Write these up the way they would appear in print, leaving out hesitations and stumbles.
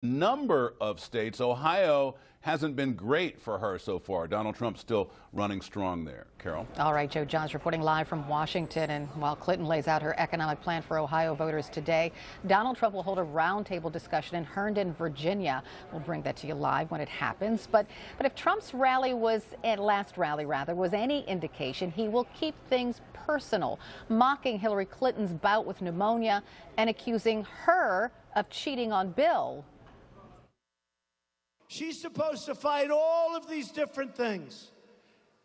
number of states. Ohio hasn't been great for her so far. Donald Trump's still running strong there. Carol? All right, Joe Johns reporting live from Washington. And while Clinton lays out her economic plan for Ohio voters today, Donald Trump will hold a roundtable discussion in Herndon, Virginia. We'll bring that to you live when it happens. But if Trump's last rally was any indication, he will keep things personal, mocking Hillary Clinton's bout with pneumonia and accusing her of cheating on Bill. She's supposed to fight all of these different things,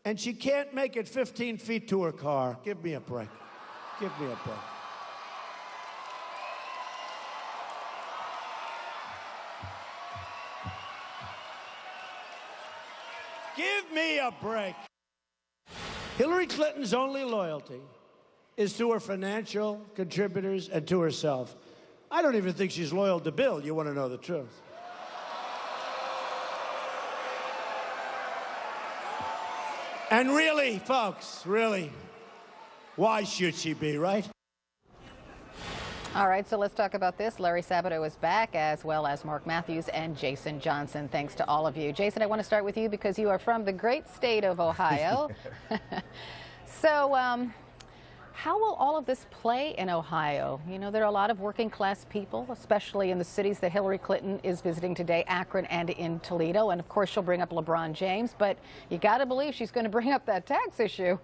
and she can't make it 15 feet to her car. Give me a break. Give me a break. Give me a break. Hillary Clinton's only loyalty is to her financial contributors and to herself. I don't even think she's loyal to Bill. You want to know the truth. And really, folks, really, why should she be, right? All right, so let's talk about this. Larry Sabato is back, as well as Mark Matthews and Jason Johnson. Thanks to all of you. Jason, I want to start with you because you are from the great state of Ohio. So, how will all of this play in Ohio? You know, there are a lot of working class people, especially in the cities that Hillary Clinton is visiting today, Akron and in Toledo. And of course, she'll bring up LeBron James, but you got to believe she's going to bring up that tax issue.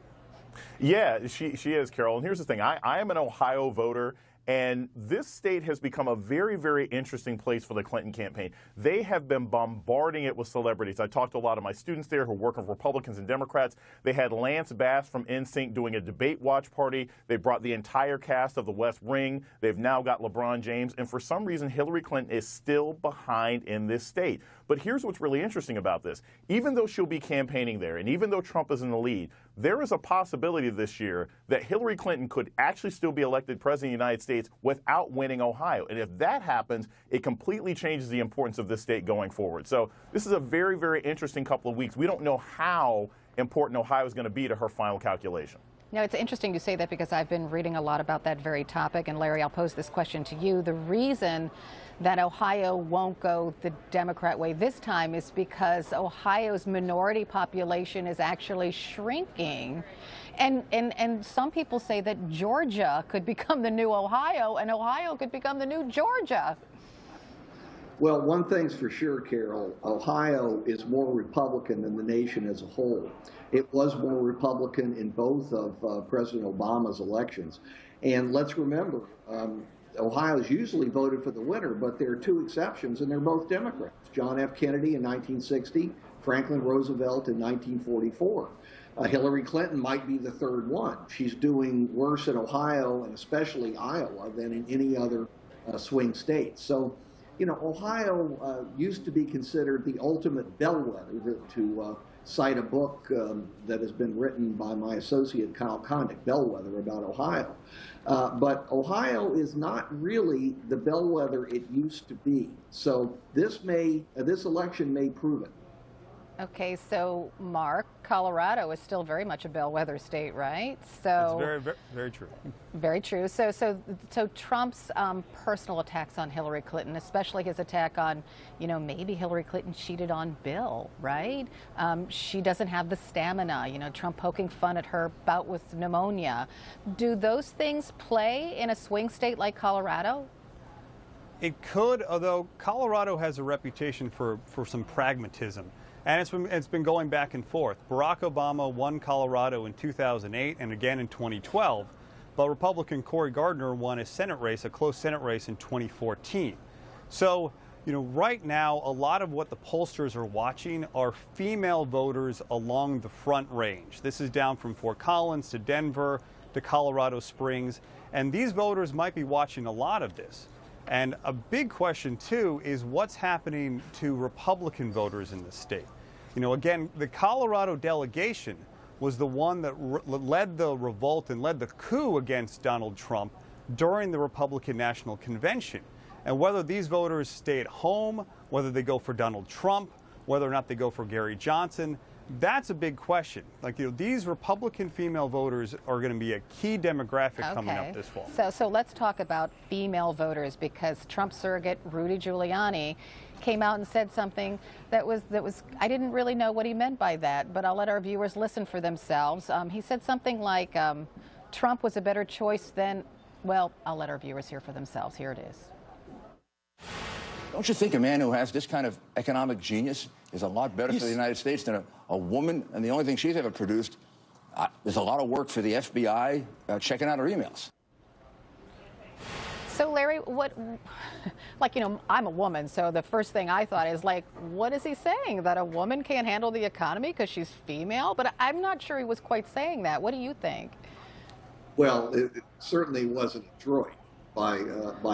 Yeah, she is, Carol. And here's the thing. I am an Ohio voter. And this state has become a very, very interesting place for the Clinton campaign. They have been bombarding it with celebrities. I talked to a lot of my students there who work with Republicans and Democrats. They had Lance Bass from NSYNC doing a debate watch party. They brought the entire cast of The West Wing. They've now got LeBron James. And for some reason, Hillary Clinton is still behind in this state. But here's what's really interesting about this. Even though she'll be campaigning there, and even though Trump is in the lead, there is a possibility this year that Hillary Clinton could actually still be elected president of the United States without winning Ohio. And if that happens, it completely changes the importance of this state going forward. So this is a very, very interesting couple of weeks. We don't know how important Ohio is going to be to her final calculation. Now, it's interesting you say that because I've been reading a lot about that very topic. And Larry, I'll pose this question to you. The reason that Ohio won't go the Democrat way this time is because Ohio's minority population is actually shrinking. And some people say that Georgia could become the new Ohio and Ohio could become the new Georgia. Well, one thing's for sure, Carol. Ohio is more Republican than the nation as a whole. It was more Republican in both of President Obama's elections. And let's remember, Ohio's usually voted for the winner, but there are two exceptions, and they're both Democrats. John F. Kennedy in 1960, Franklin Roosevelt in 1944. Hillary Clinton might be the third one. She's doing worse in Ohio, and especially Iowa, than in any other swing state. So, you know, Ohio used to be considered the ultimate bellwether, to cite a book that has been written by my associate Kyle Condick, Bellwether, about Ohio. But Ohio is not really the bellwether it used to be. So this election may prove it. Okay, so Mark, Colorado is still very much a bellwether state, right? So it's very, very, very true. Very true. So Trump's personal attacks on Hillary Clinton, especially his attack on, you know, maybe Hillary Clinton cheated on Bill, right? She doesn't have the stamina. You know, Trump poking fun at her bout with pneumonia. Do those things play in a swing state like Colorado? It could, although Colorado has a reputation for some pragmatism. And it's been going back and forth. Barack Obama won Colorado in 2008 and again in 2012, but Republican Cory Gardner won a Senate race, a close Senate race in 2014. So, you know, right now, a lot of what the pollsters are watching are female voters along the Front Range. This is down from Fort Collins to Denver to Colorado Springs, and these voters might be watching a lot of this. And a big question, too, is what's happening to Republican voters in the state. You know, again, the Colorado delegation was the one that led the revolt and led the coup against Donald Trump during the Republican National Convention. And whether these voters stay at home, whether they go for Donald Trump, whether or not they go for Gary Johnson, That's a big question. Like, these Republican female voters are going to be a key demographic coming up this fall. So let's talk about female voters, because Trump surrogate Rudy Giuliani came out and said something that was I didn't really know what he meant by that, but I'll let our viewers listen for themselves. He said something like Trump was a better choice than, well, I'll let our viewers hear for themselves. Here it is. Don't you think a man who has this kind of economic genius is a lot better for the United States than a woman? And the only thing she's ever produced is a lot of work for the FBI checking out her emails. So, Larry, I'm a woman, so the first thing I thought is, like, what is he saying? That a woman can't handle the economy because she's female? But I'm not sure he was quite saying that. What do you think? Well, it certainly wasn't a droid by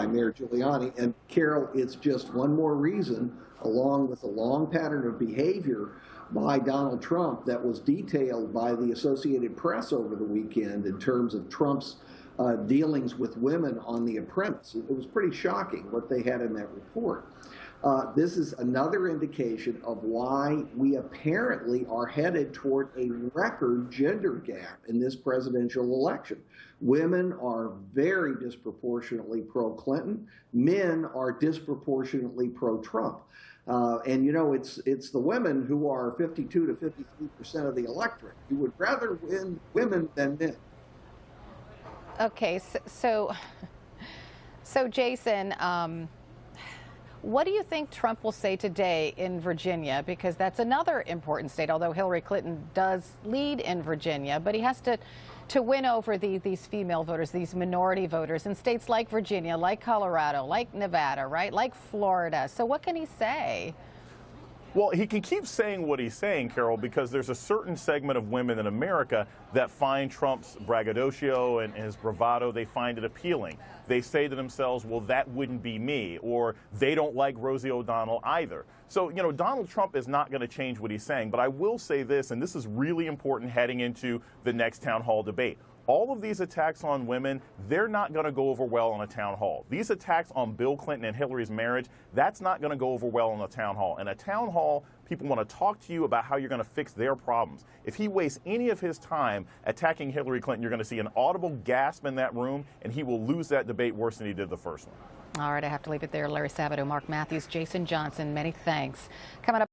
Mayor Giuliani. And Carol, it's just one more reason, along with a long pattern of behavior by Donald Trump that was detailed by the Associated Press over the weekend in terms of Trump's dealings with women on The Apprentice. It was pretty shocking what they had in that report. This is another indication of why we apparently are headed toward a record gender gap in this presidential election. Women are very disproportionately pro-Clinton. Men are disproportionately pro-Trump. And you know, it's the women who are 52 to 53% of the electorate. You would rather win women than men. Okay, so Jason, what do you think Trump will say today in Virginia? Because that's another important state, although Hillary Clinton does lead in Virginia, but he has to win over these female voters, these minority voters in states like Virginia, like Colorado, like Nevada, right? Like Florida. So what can he say? Well, he can keep saying what he's saying, Carol, because there's a certain segment of women in America that find Trump's braggadocio and his bravado, they find it appealing. They say to themselves, well, that wouldn't be me, or they don't like Rosie O'Donnell either. So, you know, Donald Trump is not going to change what he's saying, but I will say this, and this is really important heading into the next town hall debate. All of these attacks on women, they're not going to go over well on a town hall. These attacks on Bill Clinton and Hillary's marriage, that's not going to go over well on a town hall. In a town hall, people want to talk to you about how you're going to fix their problems. If he wastes any of his time attacking Hillary Clinton, you're going to see an audible gasp in that room, and he will lose that debate worse than he did the first one. All right, I have to leave it there. Larry Sabato, Mark Matthews, Jason Johnson, many thanks. Coming up.